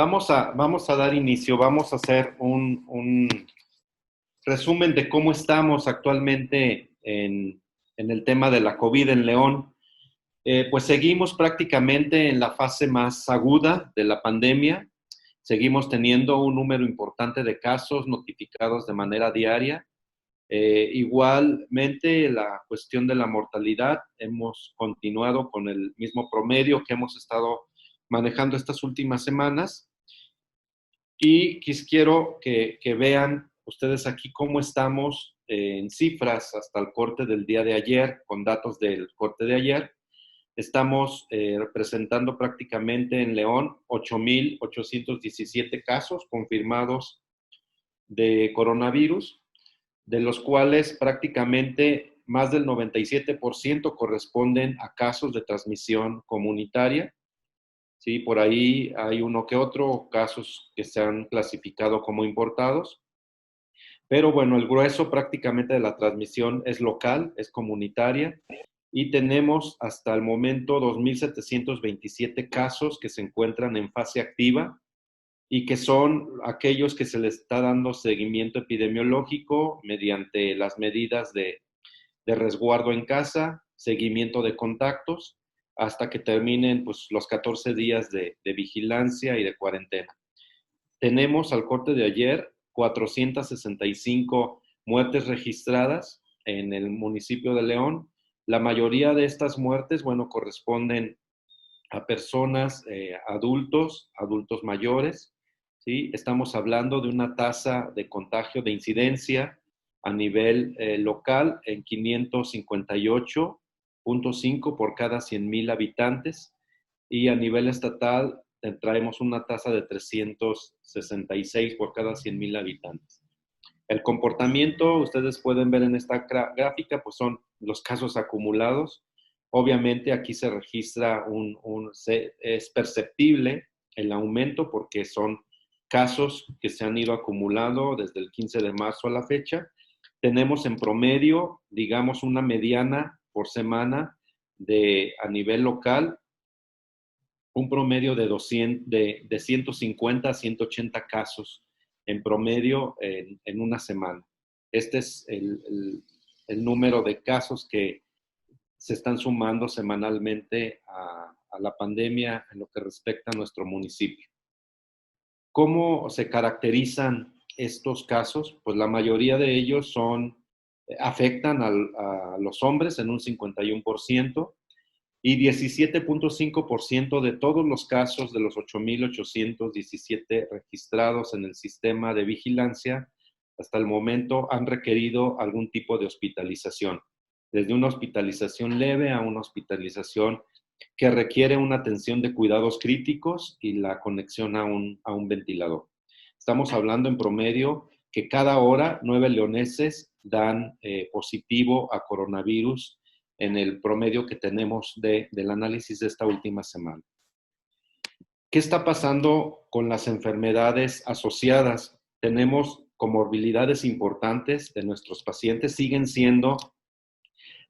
Vamos a dar inicio, vamos a hacer un resumen de cómo estamos actualmente en el tema de la COVID en León. Pues seguimos prácticamente en la fase más aguda de la pandemia. Seguimos teniendo un número importante de casos notificados de manera diaria. Igualmente, la cuestión de la mortalidad, hemos continuado con el mismo promedio que hemos estado manejando estas últimas semanas. Y quiero que vean ustedes aquí cómo estamos en cifras hasta el corte del día de ayer, con datos del corte de ayer. Estamos representando prácticamente en León 8,817 casos confirmados de coronavirus, de los cuales prácticamente más del 97% corresponden a casos de transmisión comunitaria. Sí, por ahí hay uno que otro casos que se han clasificado como importados, pero bueno, el grueso prácticamente de la transmisión es local, es comunitaria, y tenemos hasta el momento 2,727 casos que se encuentran en fase activa y que son aquellos que se les está dando seguimiento epidemiológico mediante las medidas de resguardo en casa, seguimiento de contactos, hasta que terminen pues, los 14 días de vigilancia y de cuarentena. Tenemos al corte de ayer 465 muertes registradas en el municipio de León. La mayoría de estas muertes, bueno, corresponden a personas, adultos mayores, ¿sí? Estamos hablando de una tasa de contagio de incidencia a nivel local en 558,5 por cada 100,000 habitantes, y a nivel estatal traemos una tasa de 366 por cada 100,000 habitantes. El comportamiento, ustedes pueden ver en esta gráfica, pues son los casos acumulados. Obviamente aquí se registra es perceptible el aumento porque son casos que se han ido acumulando desde el 15 de marzo a la fecha. Tenemos en promedio, digamos, una mediana por semana a nivel local, un promedio de 150 a 180 casos en promedio en una semana. Este es el número de casos que se están sumando semanalmente a la pandemia en lo que respecta a nuestro municipio. ¿Cómo se caracterizan estos casos? Pues la mayoría de ellos afectan a los hombres en un 51%, y 17,5% de todos los casos de los 8,817 registrados en el sistema de vigilancia hasta el momento han requerido algún tipo de hospitalización, desde una hospitalización leve a una hospitalización que requiere una atención de cuidados críticos y la conexión a un ventilador. Estamos hablando en promedio que cada hora 9 leoneses dan positivo a coronavirus en el promedio que tenemos del análisis de esta última semana. ¿Qué está pasando con las enfermedades asociadas? Tenemos comorbilidades importantes de nuestros pacientes, siguen siendo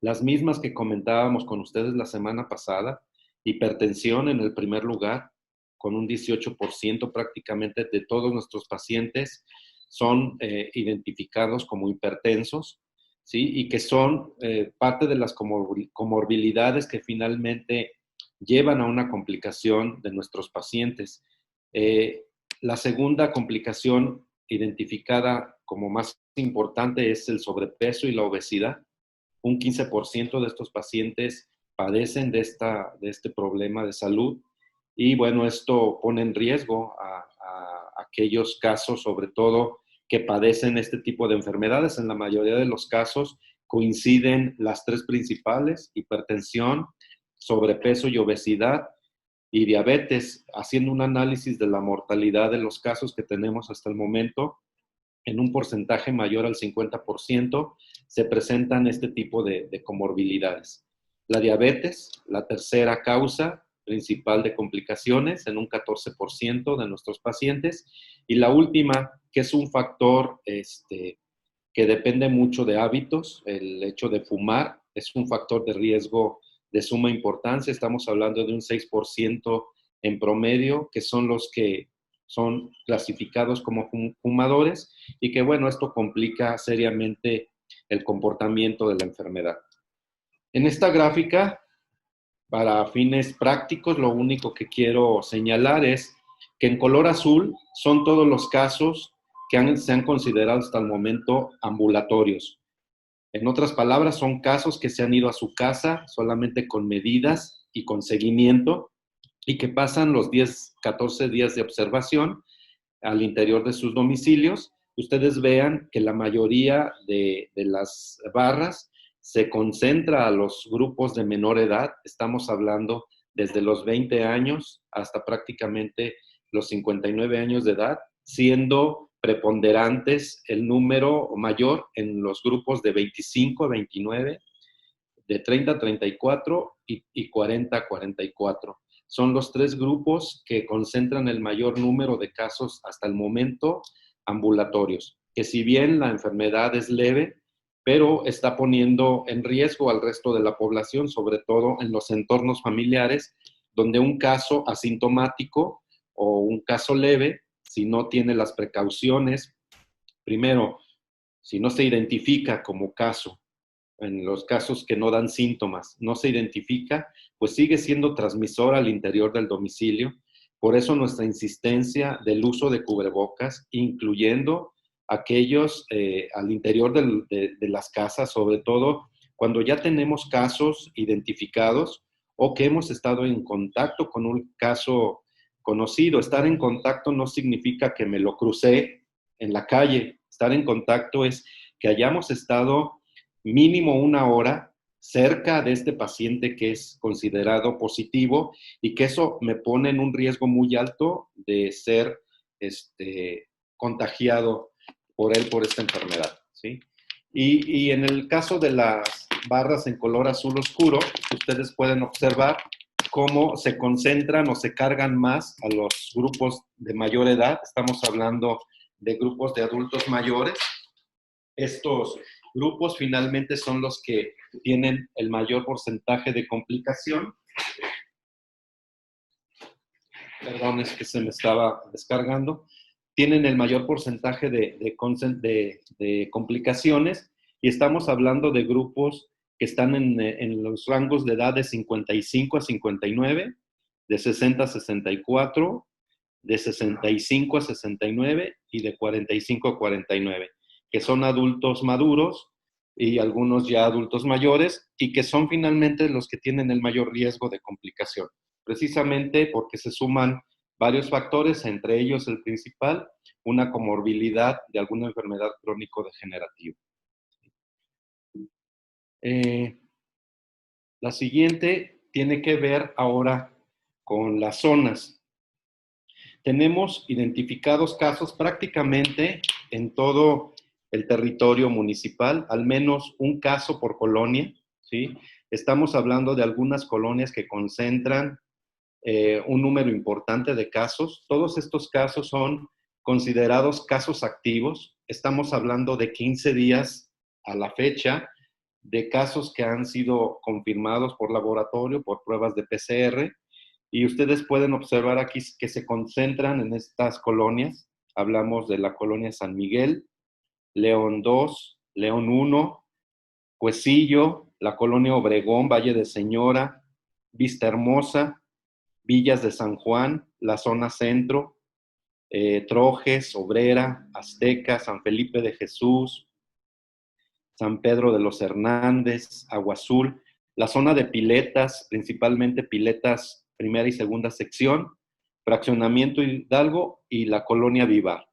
las mismas que comentábamos con ustedes la semana pasada. Hipertensión en el primer lugar, con un 18% prácticamente de todos nuestros pacientes son identificados como hipertensos, ¿sí? Y que son parte de las comorbilidades que finalmente llevan a una complicación de nuestros pacientes. La segunda complicación identificada como más importante es el sobrepeso y la obesidad. Un 15% de estos pacientes padecen de este problema de salud, y bueno, esto pone en riesgo a aquellos casos, sobre todo, que padecen este tipo de enfermedades. En la mayoría de los casos coinciden las tres principales: hipertensión, sobrepeso y obesidad, y diabetes. Haciendo un análisis de la mortalidad de los casos que tenemos hasta el momento, en un porcentaje mayor al 50%, se presentan este tipo de comorbilidades. La diabetes, la tercera causa principal de complicaciones en un 14% de nuestros pacientes, y la última, que es un factor que depende mucho de hábitos, el hecho de fumar es un factor de riesgo de suma importancia. Estamos hablando de un 6% en promedio, que son los que son clasificados como fumadores y que, bueno, esto complica seriamente el comportamiento de la enfermedad. En esta gráfica, para fines prácticos, lo único que quiero señalar es que en color azul son todos los casos que se han considerado hasta el momento ambulatorios. En otras palabras, son casos que se han ido a su casa solamente con medidas y con seguimiento y que pasan los 10, 14 días de observación al interior de sus domicilios. Ustedes vean que la mayoría de las barras se concentra a los grupos de menor edad. Estamos hablando desde los 20 años hasta prácticamente los 59 años de edad, siendo preponderantes el número mayor en los grupos de 25 a 29, de 30 a 34 y 40 a 44. Son los tres grupos que concentran el mayor número de casos hasta el momento ambulatorios, que si bien la enfermedad es leve, pero está poniendo en riesgo al resto de la población, sobre todo en los entornos familiares, donde un caso asintomático o un caso leve, si no tiene las precauciones, primero, si no se identifica como caso, en los casos que no dan síntomas, no se identifica, pues sigue siendo transmisor al interior del domicilio. Por eso nuestra insistencia del uso de cubrebocas, incluyendo aquellos al interior de las casas, sobre todo cuando ya tenemos casos identificados o que hemos estado en contacto con un caso conocido. Estar en contacto no significa que me lo crucé en la calle. Estar en contacto es que hayamos estado mínimo una hora cerca de este paciente que es considerado positivo y que eso me pone en un riesgo muy alto de ser contagiado por él por esta enfermedad, ¿sí? Y en el caso de las barras en color azul oscuro, ustedes pueden observar cómo se concentran o se cargan más a los grupos de mayor edad. Estamos hablando de grupos de adultos mayores. Estos grupos finalmente son los que tienen el mayor porcentaje de complicación. Perdón, es que se me estaba descargando. Tienen el mayor porcentaje de complicaciones y estamos hablando de grupos que están en los rangos de edad de 55 a 59, de 60 a 64, de 65 a 69 y de 45 a 49, que son adultos maduros y algunos ya adultos mayores y que son finalmente los que tienen el mayor riesgo de complicación, precisamente porque se suman varios factores, entre ellos el principal, una comorbilidad de alguna enfermedad crónico-degenerativa. La siguiente tiene que ver ahora con las zonas. Tenemos identificados casos prácticamente en todo el territorio municipal, al menos un caso por colonia, ¿sí? Estamos hablando de algunas colonias que concentran un número importante de casos. Todos estos casos son considerados casos activos. Estamos hablando de 15 días a la fecha de casos que han sido confirmados por laboratorio, por pruebas de PCR, y ustedes pueden observar aquí que se concentran en estas colonias. Hablamos de la colonia San Miguel, León 2, León 1, Cuecillo, la colonia Obregón, Valle de Señora, Vista Hermosa, Villas de San Juan, la zona centro, Trojes, Obrera, Azteca, San Felipe de Jesús, San Pedro de los Hernández, Agua Azul, la zona de piletas, principalmente piletas primera y segunda sección, Fraccionamiento Hidalgo y la colonia Vivar.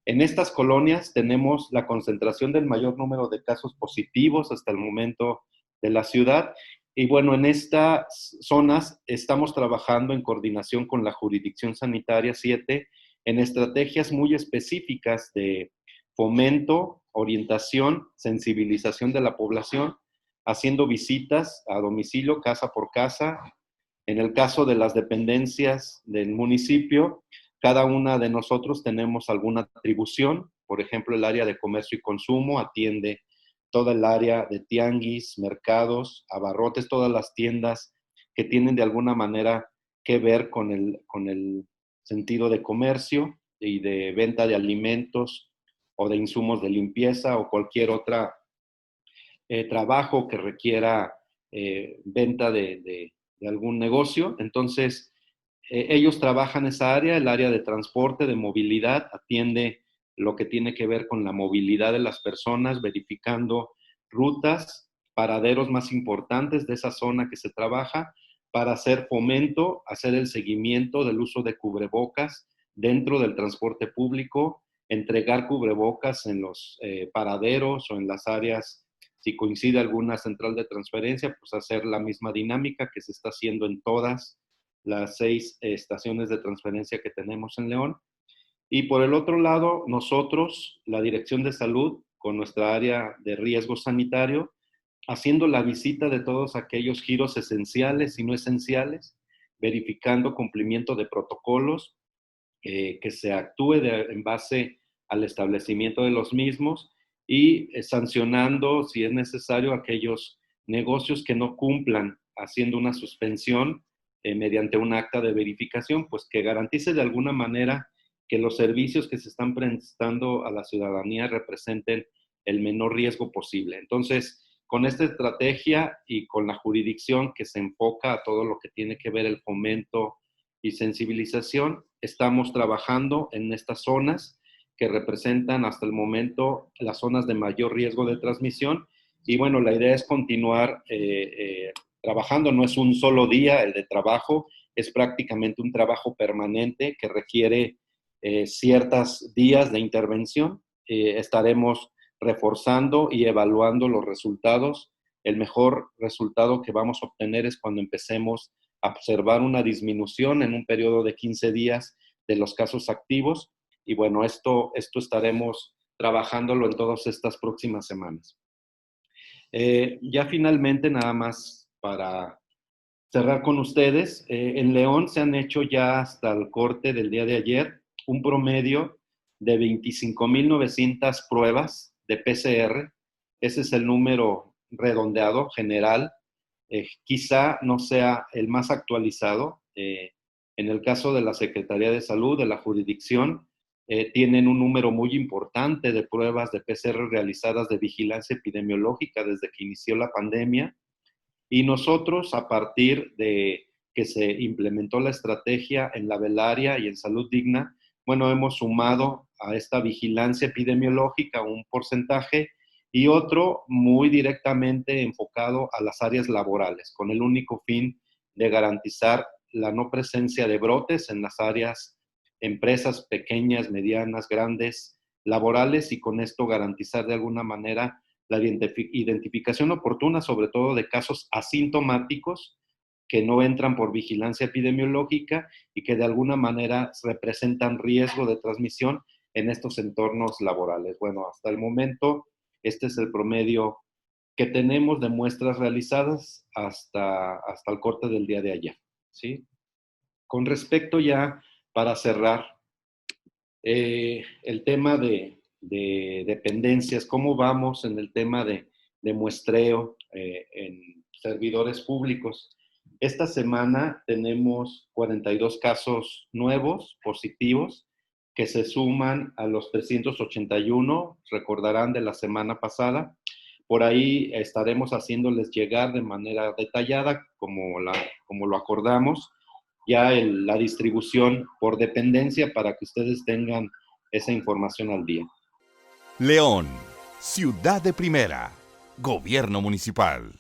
En estas colonias tenemos la concentración del mayor número de casos positivos hasta el momento de la ciudad. Y bueno, en estas zonas estamos trabajando en coordinación con la Jurisdicción Sanitaria 7 en estrategias muy específicas de fomento, orientación, sensibilización de la población, haciendo visitas a domicilio, casa por casa. En el caso de las dependencias del municipio, cada una de nosotros tenemos alguna atribución. Por ejemplo, el área de comercio y consumo atiende toda el área de tianguis, mercados, abarrotes, todas las tiendas que tienen de alguna manera que ver con el sentido de comercio. y de venta de alimentos o de insumos de limpieza o cualquier otro trabajo que requiera venta de algún negocio. Entonces, ellos trabajan esa área, el área de transporte, de movilidad, atiende lo que tiene que ver con la movilidad de las personas, verificando rutas, paraderos más importantes de esa zona que se trabaja, para hacer fomento, hacer el seguimiento del uso de cubrebocas dentro del transporte público, entregar cubrebocas en los paraderos o en las áreas, si coincide alguna central de transferencia, pues hacer la misma dinámica que se está haciendo en todas las 6 estaciones de transferencia que tenemos en León. Y por el otro lado, nosotros, la Dirección de Salud, con nuestra área de riesgo sanitario, haciendo la visita de todos aquellos giros esenciales y no esenciales, verificando cumplimiento de protocolos, que se actúe en base al establecimiento de los mismos y sancionando, si es necesario, aquellos negocios que no cumplan, haciendo una suspensión mediante un acta de verificación, pues que garantice de alguna manera que los servicios que se están prestando a la ciudadanía representen el menor riesgo posible. Entonces, con esta estrategia y con la jurisdicción que se enfoca a todo lo que tiene que ver el fomento y sensibilización, estamos trabajando en estas zonas que representan hasta el momento las zonas de mayor riesgo de transmisión. Y bueno, la idea es continuar trabajando. No es un solo día el de trabajo, es prácticamente un trabajo permanente que requiere ciertos días de intervención. Estaremos reforzando y evaluando los resultados. El mejor resultado que vamos a obtener es cuando empecemos a observar una disminución en un periodo de 15 días de los casos activos. Y bueno, esto estaremos trabajándolo en todas estas próximas semanas. Ya finalmente, nada más para cerrar con ustedes, en León se han hecho ya hasta el corte del día de ayer un promedio de 25,900 pruebas de PCR. Ese es el número redondeado general. Quizá no sea el más actualizado. En el caso de la Secretaría de Salud, de la jurisdicción, tienen un número muy importante de pruebas de PCR realizadas de vigilancia epidemiológica desde que inició la pandemia. Y nosotros, a partir de que se implementó la estrategia en la Velaria y en Salud Digna, bueno, hemos sumado a esta vigilancia epidemiológica un porcentaje y otro muy directamente enfocado a las áreas laborales, con el único fin de garantizar la no presencia de brotes en las áreas, empresas pequeñas, medianas, grandes, laborales, y con esto garantizar de alguna manera la identificación oportuna, sobre todo de casos asintomáticos que no entran por vigilancia epidemiológica y que de alguna manera representan riesgo de transmisión en estos entornos laborales. Bueno, hasta el momento, este es el promedio que tenemos de muestras realizadas hasta el corte del día de ayer, ¿sí? Con respecto ya, para cerrar, el tema de dependencias, cómo vamos en el tema de muestreo en servidores públicos. Esta semana tenemos 42 casos nuevos, positivos, que se suman a los 381, recordarán, de la semana pasada. Por ahí estaremos haciéndoles llegar de manera detallada, como lo acordamos, ya la distribución por dependencia para que ustedes tengan esa información al día. León, ciudad de primera, gobierno municipal.